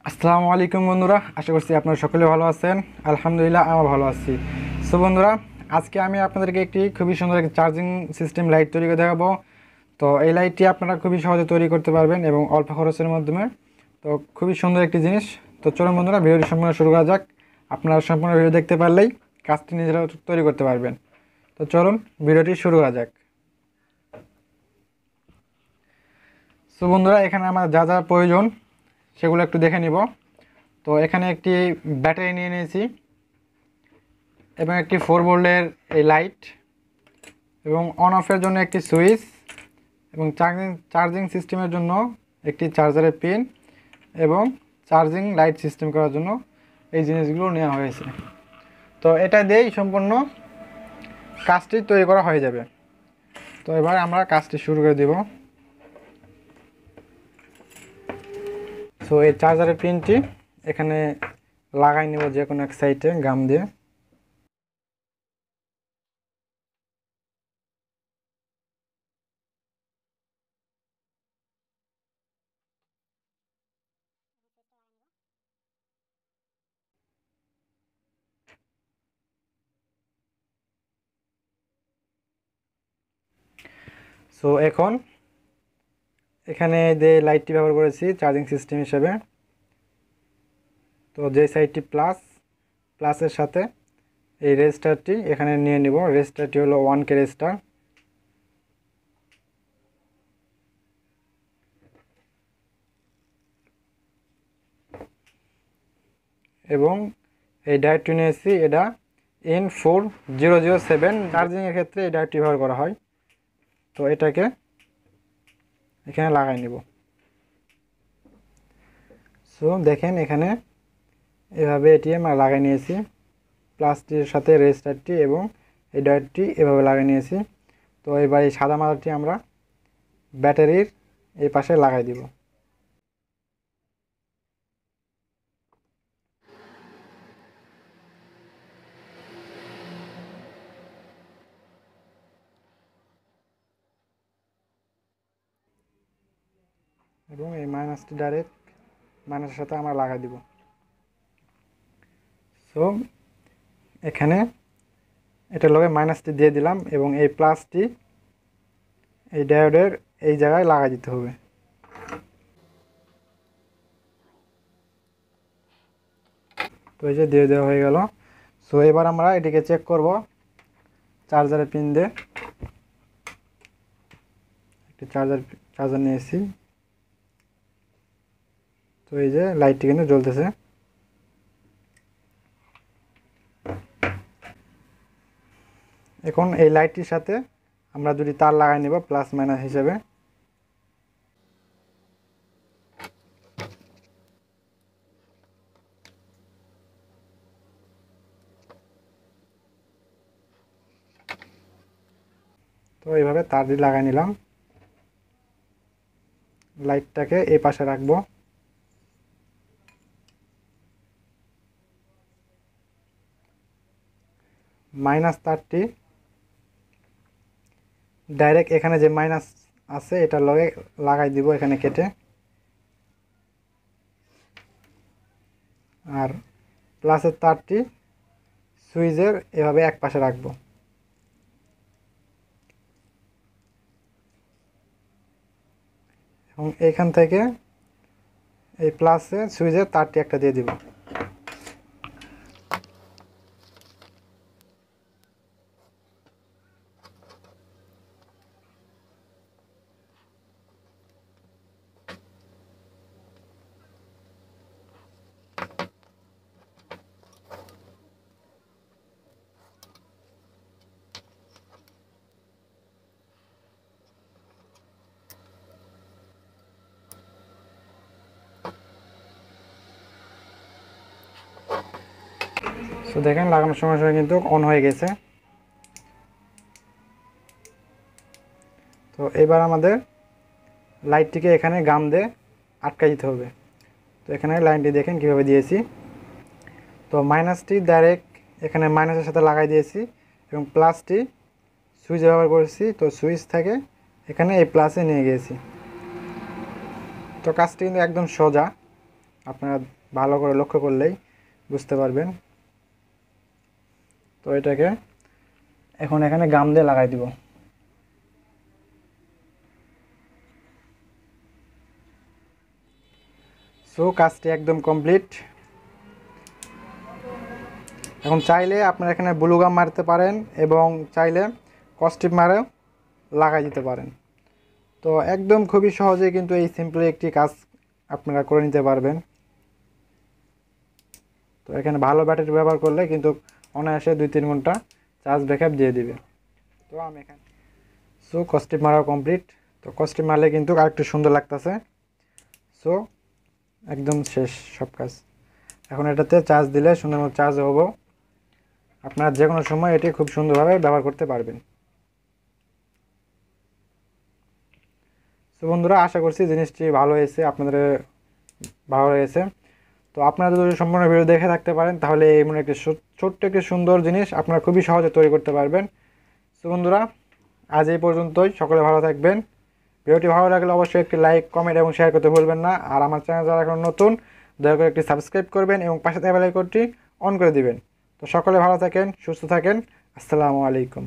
আসসালামু আলাইকুম বন্ধুরা, আশা করছি আপনারা সকলে ভালো আছেন। আলহামদুলিল্লাহ আমরা ভালো আছি। সো বন্ধুরা, আজকে আমি আপনাদেরকে একটি খুবই সুন্দর একটি চার্জিং সিস্টেম লাইট তৈরি করে দেখাবো। তো এই লাইটটি আপনারা খুবই সহজে তৈরি করতে পারবেন এবং অল্প খরচের মাধ্যমে। তো খুবই সুন্দর একটি জিনিস। তো চলুন বন্ধুরা, ভিডিওটি সম্পূর্ণ শুরু করা যাক। আপনারা সম্পূর্ণ ভিডিও দেখতে পারলেই কাজটি নিজেরা তৈরি করতে পারবেন। তো চলুন ভিডিওটি শুরু করা যাক। সো বন্ধুরা, এখানে আমার যা যা প্রয়োজন সেগুলো একটু দেখে নিব। তো এখানে একটি ব্যাটারি নিয়ে নিয়েছি এবং একটি 4 ভোল্টের এই লাইট এবং অন অফের জন্য একটি সুইচ এবং চার্জিং সিস্টেমের জন্য একটি চার্জারের পিন এবং চার্জিং লাইট সিস্টেম করার জন্য এই জিনিসগুলো নেওয়া হয়েছে। তো এটা দিয়েই সম্পূর্ণ কাজটি তৈরি করা হয়ে যাবে। তো এবার আমরা কাজটি শুরু করে দেব। সো এই চার্জারের পিনটি এখানে লাগাই নেব যে কোনো এক সাইডে গাম দিয়ে। সো এখন এখানে যে লাইটটি ব্যবহার করেছি চার্জিং সিস্টেম হিসেবে, তো যে সাইডটি প্লাসের সাথে এই রেজিস্টারটি এখানে নিয়ে নিব। রেজিস্টারটি হলো 1K রেজিস্টার। এবং এই ডায়োডটি নিয়েছি, এটা N4007 চার্জিংয়ের ক্ষেত্রে এই ডায়োডটি ব্যবহার করা হয়। তো এটাকে এখানে লাগাই নিব। সো দেখেন এখানে এভাবে এটি আমরা লাগাই নিয়েছি, প্লাসটির সাথে রেজিস্টারটি এবং এই ডায়োডটি এভাবে লাগিয়ে নিয়েছি। তো এবার এই সাদা মাদারটি আমরা ব্যাটারির এই পাশে লাগাই দিব। এবং এই মাইনাসটি ডাইরেক্ট মাইনাসের সাথে আমরা লাগাই দিব। সো এখানে এটার লগে মাইনাসটি দিয়ে দিলাম এবং এই প্লাসটি এই ডায়োডের এই জায়গায় লাগাই দিতে হবে। তো এই যে দিয়ে দেওয়া হয়ে গেল। সো এবার আমরা এটিকে চেক করব চার্জারের পিন দিয়ে। একটি চার্জার নিয়েছি। তো এই যে লাইটটি কিন্তু জ্বলতেছে। এখন এই লাইটটির সাথে আমরা দুটি তার লাগাই নেব প্লাস মাইনাস হিসেবে। তো এইভাবে তার দিয়ে লাগাই নিলাম। লাইটটাকে এই পাশে রাখবো। মাইনাস তারটি ডাইরেক্ট এখানে যে মাইনাস আছে এটার লগে লাগাই দিব এখানে কেটে। আর প্লাসের তারটি সুইচের এভাবে এক পাশে রাখবো। এবং এইখান থেকে এই প্লাসে সুইচের তারটি একটা দিয়ে দিব। তো দেখেন লাগানোর সঙ্গে সঙ্গে কিন্তু অন হয়ে গেছে। তো এবার আমাদের লাইটটিকে এখানে গাম দিয়ে আটকে দিতে হবে। তো এখানে লাইনটি দেখেন কীভাবে দিয়েছি। তো মাইনাসটি ডাইরেক্ট এখানে মাইনাসের সাথে লাগাই দিয়েছি এবং প্লাসটি সুইচ ব্যবহার করেছি। তো সুইচ থেকে এখানে এই প্লাসে নিয়ে গিয়েছি। তো কাজটি কিন্তু একদম সোজা। আপনারা ভালো করে লক্ষ্য করলেই বুঝতে পারবেন। তো এটাকে এখন এখানে গাম দিয়ে লাগাই দিব। সো কাজটি একদম কমপ্লিট। এখন চাইলে আপনারা এখানে ব্লু গাম মারতে পারেন এবং চাইলে কস্টিপ মারেও লাগাই দিতে পারেন। তো একদম খুবই সহজে কিন্তু এই সিম্পলি একটি কাজ আপনারা করে নিতে পারবেন। তো এখানে ভালো ব্যাটারি ব্যবহার করলে কিন্তু অনায়াসে 2-3 ঘন্টা চার্জ ব্যাকআপ দিয়ে দিবে। তো আমি এখানে সো কস্টিপ মারাও কমপ্লিট। তো কস্টিপ মারলে কিন্তু আরেকটু সুন্দর লাগতেছে। সো একদম শেষ সব কাজ। এখন এটাতে চার্জ দিলে সুন্দর মতো চার্জ হবো। আপনারা যে কোনো সময় এটি খুব সুন্দরভাবে ব্যবহার করতে পারবেন। তো বন্ধুরা, আশা করছি জিনিসটি ভালো হয়েছে, আপনাদের ভালো লেগেছে। তো আপনারা যদি সম্পূর্ণ ভিডিও দেখে থাকতে পারেন তাহলে এমন একটি ছোট্ট একটি সুন্দর জিনিস আপনারা খুবই সহজে তৈরি করতে পারবেন। তো বন্ধুরা, আজ এই পর্যন্তই। সকলে ভালো থাকবেন। ভিডিওটি ভালো লাগলে অবশ্যই একটি লাইক, কমেন্ট এবং শেয়ার করতে ভুলবেন না। আর আমার চ্যানেল যারা এখন নতুন, দয়া করে একটি সাবস্ক্রাইব করবেন এবং পাশে থাকা বেল আইকনটি অন করে দিবেন। তো সকলে ভালো থাকেন, সুস্থ থাকেন। আসসালামু আলাইকুম।